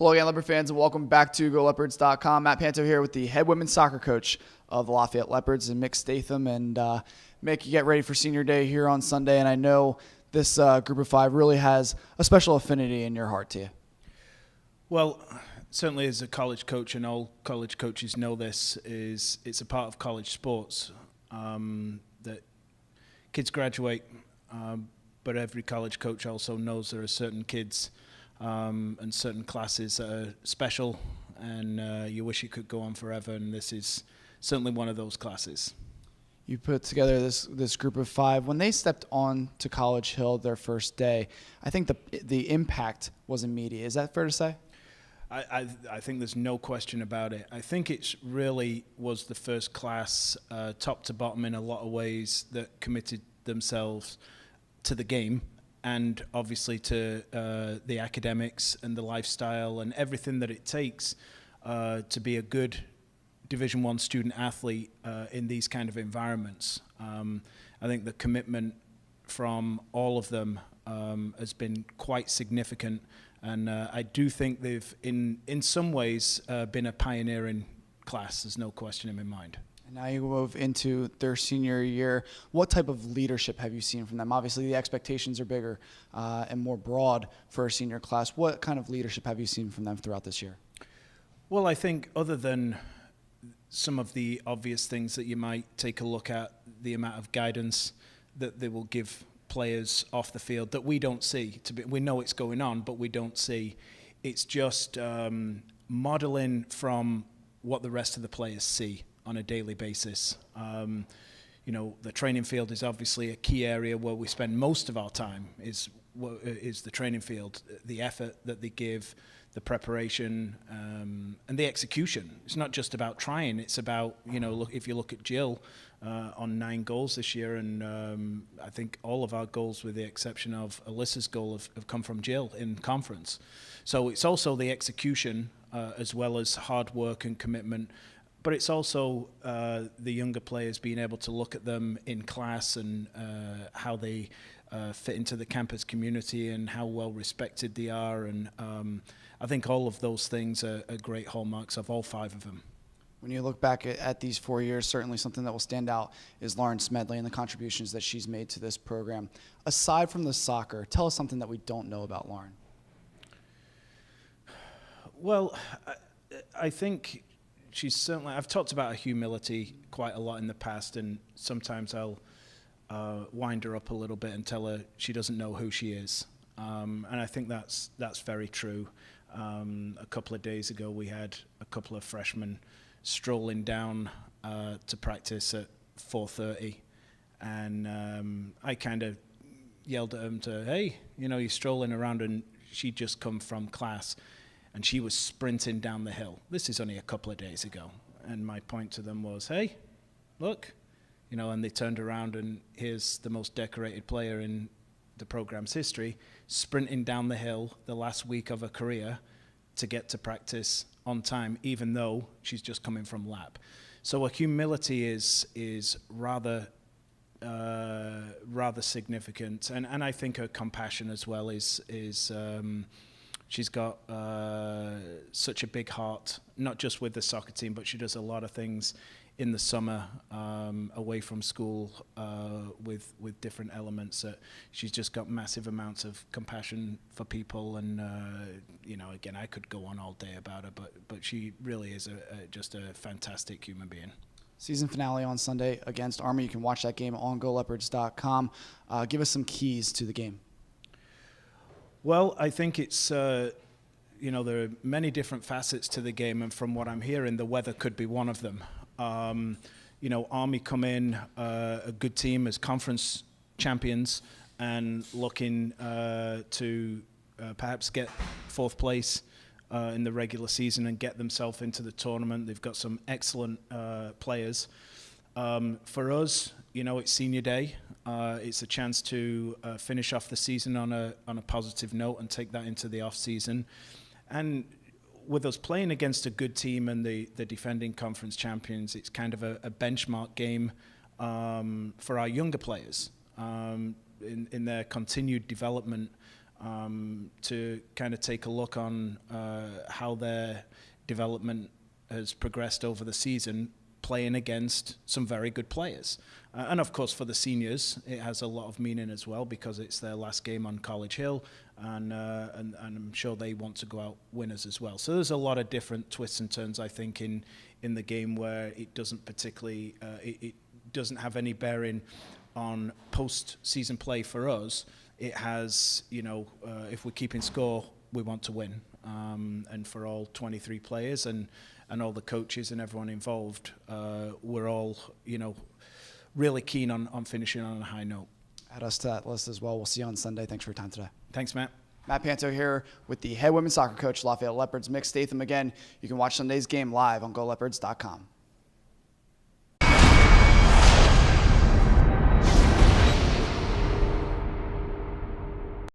Hello again, Leopard fans, and welcome back to GoLeopards.com. Matt Panto here with the head women's soccer coach of the Lafayette Leopards, and Mick Statham. And Mick, you get ready for senior day here on Sunday, and I know this group of five really has a special affinity in your heart to you. Well, certainly as a college coach, and all college coaches know this, it's a part of college sports that kids graduate, but every college coach also knows there are certain kids and certain classes that are special, and you wish it could go on forever, and this is certainly one of those classes. You put together this group of five. When they stepped on to College Hill their first day, I think the impact was immediate. Is that fair to say? I think there's no question about it. I think it really was the first class, top to bottom in a lot of ways, that committed themselves to the game and obviously to the academics and the lifestyle and everything that it takes to be a good Division I student athlete in these kind of environments. I think the commitment from all of them has been quite significant, and I do think they've in some ways been a pioneering class. There's no question in my mind. And now you move into their senior year. What type of leadership have you seen from them? Obviously the expectations are bigger and more broad for a senior class. What kind of leadership have you seen from them throughout this year? Well, I think other than some of the obvious things that you might take a look at, the amount of guidance that they will give players off the field that we don't see. We know it's going on, but we don't see. It's just modeling from what the rest of the players see on a daily basis. The training field is obviously a key area where we spend most of our time, is the training field, the effort that they give, the preparation, and the execution. It's not just about trying, it's about, if you look at Jill on 9 goals this year, and I think all of our goals, with the exception of Alyssa's goal, have come from Jill in conference. So it's also the execution as well as hard work and commitment, but it's also the younger players being able to look at them in class and how they fit into the campus community and how well respected they are. And I think all of those things are great hallmarks of all 5 of them. When you look back at these 4 years, certainly something that will stand out is Lawrence Medley and the contributions that she's made to this program. Aside from the soccer, tell us something that we don't know about Lauren. Well, I think she's certainly, I've talked about her humility quite a lot in the past, and sometimes I'll wind her up a little bit and tell her she doesn't know who she is. And I think that's very true. A couple of days ago, we had a couple of freshmen strolling down to practice at 4:30, and I kind of yelled at them hey, you're strolling around, and she'd just come from class, and she was sprinting down the hill. This is only a couple of days ago. And my point to them was, hey, look, and they turned around, and here's the most decorated player in the program's history, sprinting down the hill the last week of her career to get to practice on time, even though she's just coming from lab. So her humility is rather significant, and I think her compassion as well is she's got such a big heart, not just with the soccer team, but she does a lot of things in the summer away from school with different elements. That she's just got massive amounts of compassion for people, and again, I could go on all day about her, but she really is just a fantastic human being. Season finale on Sunday against Army. You can watch that game on GoLeopards.com. Give us some keys to the game. Well, I think it's, there are many different facets to the game, and from what I'm hearing, the weather could be one of them. Army come in, a good team as conference champions, and looking to perhaps get 4th place in the regular season and get themselves into the tournament. They've got some excellent players. For us, it's senior day. It's a chance to finish off the season on a positive note and take that into the off season. And with us playing against a good team and the defending conference champions, it's kind of a benchmark game for our younger players in their continued development. to kind of take a look on how their development has progressed over the season, playing against some very good players. And of course, for the seniors, it has a lot of meaning as well because it's their last game on College Hill, and I'm sure they want to go out winners as well. So there's a lot of different twists and turns, I think, in the game where it doesn't particularly, it doesn't have any bearing on post-season play for us. It has, if we're keeping score, we want to win. And for all 23 players and all the coaches and everyone involved, we're all, really keen on finishing on a high note. Add us to that list as well. We'll see you on Sunday. Thanks for your time today. Thanks, Matt. Matt Panto here with the head women's soccer coach, Lafayette Leopards, Mick Statham. Again, you can watch Sunday's game live on GoLeopards.com.